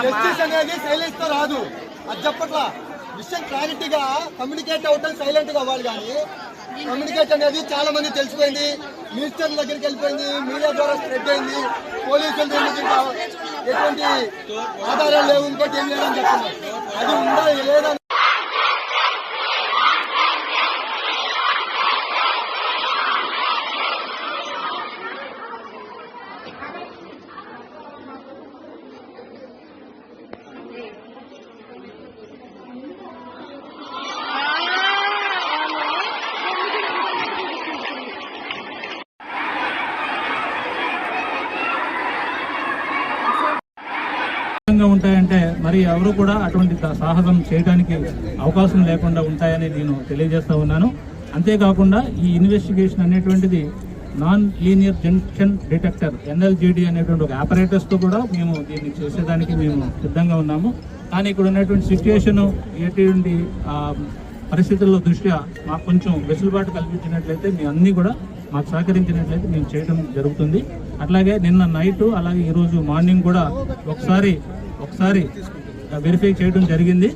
Justice అనేది silence తో రాదు. అది చెప్పట్లా విషయం క్లారిటీగా కమ్యూనికేట్ అవటం సైలెంట్ గా అవ్వాలి. కానీ కమ్యూనికేట్ అనేది చాలా మంది తెలిసిపోయింది, మినిస్టర్ దగ్గరికి వెళ్ళిపోయింది, మీడియా ద్వారా స్ప్రెడ్ అయింది, పోలీసులు ఎటువంటి ఆధారాలు లేవు, ఇంకోటి ఏం లేదని చెప్తున్నారు. అది ఉందా లేదా ఉంటాయంటే మరి ఎవరు కూడా అటువంటి సాహసం చేయడానికి అవకాశం లేకుండా ఉంటాయని నేను తెలియజేస్తా ఉన్నాను. అంతేకాకుండా ఈ ఇన్వెస్టిగేషన్ అనేటువంటిది non linear junction detector NLGD అనేటువంటి ఒక ఆపరేటర్స్తో కూడా మేము దీన్ని చేసేదానికి మేము సిద్ధంగా ఉన్నాము. కానీ ఇక్కడ ఉన్నటువంటి సిచ్యుయేషను ఎటువంటి పరిస్థితుల్లో దృష్ట్యా మాకు కొంచెం వెసులుబాటు కల్పించినట్లయితే మీ అన్నీ కూడా మాకు సహకరించినట్లయితే మేము చేయడం జరుగుతుంది. అట్లాగే నిన్న నైటు అలాగే ఈరోజు మార్నింగ్ కూడా ఒకసారి వెరిఫై చేయడం జరిగింది.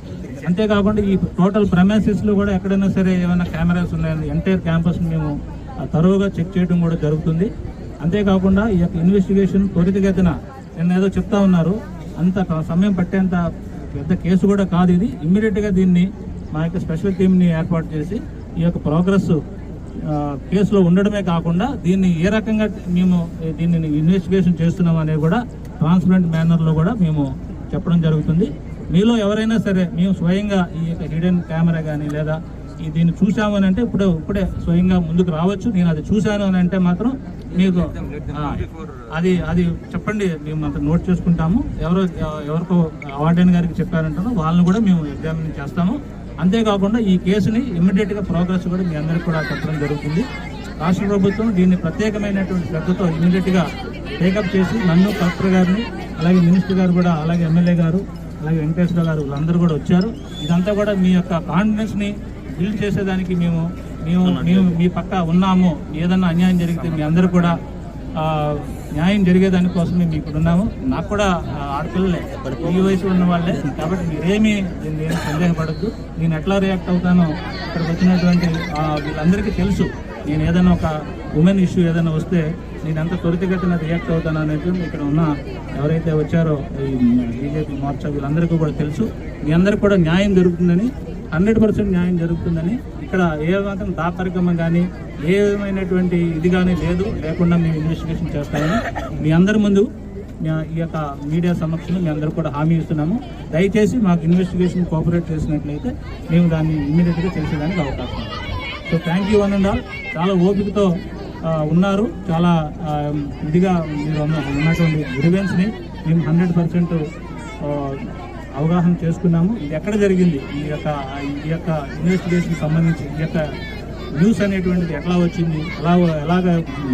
అంతేకాకుండా ఈ టోటల్ ప్రెమైసెస్లో కూడా ఎక్కడైనా సరే ఏమైనా కెమెరాస్ ఉన్నాయని ఎంటైర్ క్యాంపస్ మేము తరువుగా చెక్ చేయడం కూడా జరుగుతుంది. అంతేకాకుండా ఈ యొక్క ఇన్వెస్టిగేషన్ త్వరితగతిన నిన్న ఏదో చెప్తా ఉన్నారు, అంత సమయం పట్టేంత పెద్ద కేసు కూడా కాదు ఇది. ఇమ్మీడియట్గా దీన్ని మా యొక్క స్పెషల్ టీమ్ని ఏర్పాటు చేసి ఈ యొక్క ప్రోగ్రెస్ కేసులో ఉండడమే కాకుండా దీన్ని ఏ రకంగా మేము దీన్ని ఇన్వెస్టిగేషన్ చేస్తున్నాం అనేది కూడా ట్రాన్స్పరెంట్ మేనర్లో కూడా మేము చెప్పడం జరుగుతుంది. మీలో ఎవరైనా సరే మేము స్వయంగా ఈ యొక్క హిడెన్ కెమెరా కానీ లేదా దీన్ని చూసాము అని అంటే ఇప్పుడే స్వయంగా ముందుకు రావచ్చు. నేను అది చూశాను అని అంటే మాత్రం మీకు అది చెప్పండి, మేము అంత నోట్ చేసుకుంటాము. ఎవరికో వార్డెన్ గారికి చెప్పారంటారో వాళ్ళని కూడా మేము ఎగ్జామిన్ చేస్తాము. అంతేకాకుండా ఈ కేసుని ఇమ్మీడియట్గా ప్రోగ్రెస్ కూడా మీ అందరికీ కూడా చెప్పడం జరుగుతుంది. రాష్ట్ర ప్రభుత్వం దీన్ని ప్రత్యేకమైనటువంటి శ్రద్ధతో ఇమ్మీడియట్గా టేకప్ చేసి నన్ను కలెక్టర్ గారిని అలాగే మినిస్టర్ గారు కూడా అలాగే ఎమ్మెల్యే గారు అలాగే వెంకటేశ్వర గారు వీళ్ళందరూ కూడా వచ్చారు. ఇదంతా కూడా మీ యొక్క కాన్ఫిడెన్స్ని బిల్డ్ చేసేదానికి మేము మీ పక్క ఉన్నాము. ఏదన్నా అన్యాయం జరిగితే మీ అందరూ కూడా న్యాయం జరిగేదానికోసం మేము ఇక్కడ ఉన్నాము. నాకు కూడా ఆడపిల్లలే, ఈ వయసు ఉన్న వాళ్ళే, కాబట్టి మీరేమీ దీన్ని సందేహపడద్దు. నేను ఎట్లా రియాక్ట్ అవుతానో ఇక్కడికి వచ్చినటువంటి వీళ్ళందరికీ తెలుసు. నేను ఏదైనా ఒక ఉమెన్ ఇష్యూ ఏదైనా వస్తే నేను ఎంత త్వరితగతిన రియాక్ట్ అవుతాను అనేది ఇక్కడ ఉన్న ఎవరైతే వచ్చారో ఈ బీజేపీ మోర్చా వీళ్ళందరికీ కూడా తెలుసు. మీ అందరికీ కూడా న్యాయం జరుగుతుందని, 100% న్యాయం జరుగుతుందని, ఇక్కడ ఏ మాత్రం దాపరికం కానీ ఏ విధమైనటువంటి ఇది కానీ లేకుండా మేము ఇన్వెస్టిగేషన్ చేస్తామని మీ అందరి ముందు ఈ యొక్క మీడియా సమక్షంలో మీ అందరూ కూడా హామీ ఇస్తున్నాము. దయచేసి మాకు ఇన్వెస్టిగేషన్ కోఆపరేట్ చేసినట్లయితే మేము దాన్ని ఇమ్మీడియట్గా చేసేదానికి అవకాశం ఉంది. So thank you one and all. చాలా ఓపికతో ఉన్నారు. చాలా ఇదిగా మీరు ఉన్నటువంటి గ్రీవెన్స్ని మేము 100% అవగాహన చేసుకున్నాము. ఇది ఎక్కడ జరిగింది, ఈ యొక్క ఇన్వెస్టిగేషన్ సంబంధించి ఈ యొక్క న్యూస్ అనేటువంటిది ఎట్లా వచ్చింది, ఎలాగ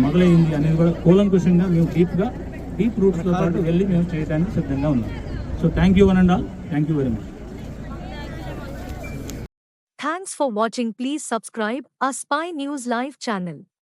మొదలైంది అనేది కూడా కూలంకుషంగా మేము డీప్ రూట్స్తో పాటు వెళ్ళి మేము చేయడానికి సిద్ధంగా ఉన్నాం. So thank you one and all. Thank you very much. Thanks for watching. Please subscribe our Spy News Live channel.